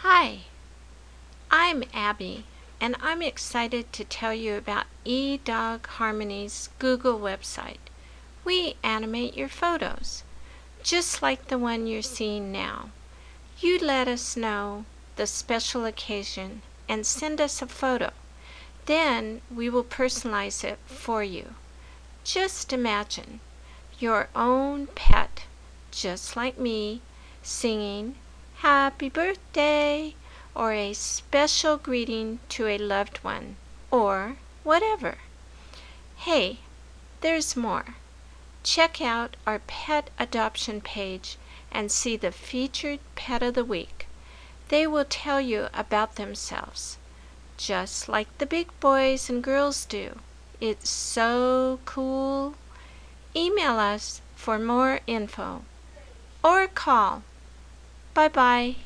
Hi, I'm Abby, and I'm excited to tell you about E-Dog-Harmony's Google website. We animate your photos, just like the one you're seeing now. You let us know the special occasion and send us a photo. Then we will personalize it for you. Just imagine your own pet, just like me, singing "Happy Birthday" or a special greeting to a loved one, or whatever. Hey, there's more. Check out our pet adoption page and see the featured pet of the week. They will tell you about themselves, just like the big boys and girls do. It's so cool. Email us for more info or call. Bye-bye.